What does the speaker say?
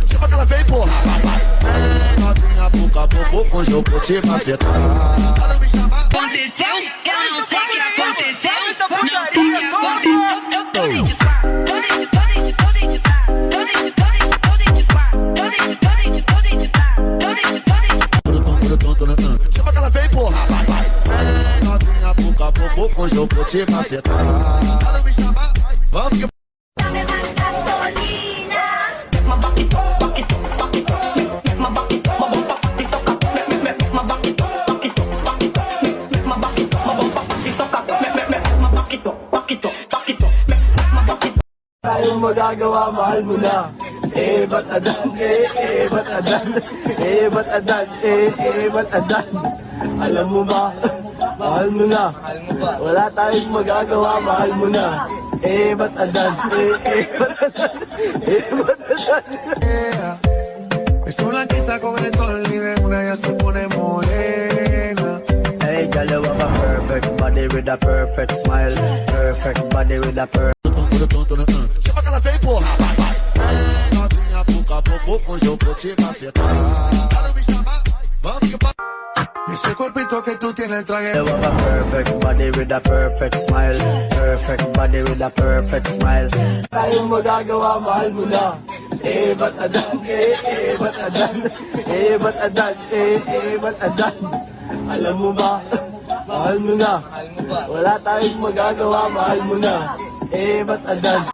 Chama que ela vem, porra. Novinha, pouco a pouco, hoje eu vou te macetar. Ela me chama. Aconteceu, eu não sei o que aconteceu. Não sei o que aconteceu. Eu tô dentro de pá, tô dentro de pá, tô dentro de pá, tô dentro de pá, tô dentro de pá, tô dentro de pá, tô dentro de pá, tô dentro de pá. Chama que ela vem, porra. Novinha, pouco a pouco, hoje eu vou te macetar. Ela me chama. Vamos que tayong magagawa, mahal mo na. Ba't adan, ba't adan, ba't adan, ba't adan. Alam mo ba, mahal mo na. Wala tayong magagawa, mahal mo na. Ba't adan, ba't adan, ba't adan. Es blanquita con el sol y de una ya se pone morena. Hey, girl, you have a perfect body with a perfect smile. Perfect body with a perfect... Chama que ela vem, porra. Novinha, pouco a pouco, hoje eu vou te macetar. Ela me chama. Vamos que Ese cuerpito que tú tienes el traje. You have a perfect body with a perfect smile. Perfect body with a perfect smile. Tayong magagawa, mahal mo na. Ba't adan, ba't adan, ba't adan, ba't adan. Alam mo ba, mahal mo na. Wala tayong magagawa, mahal mo na. Ba't adan.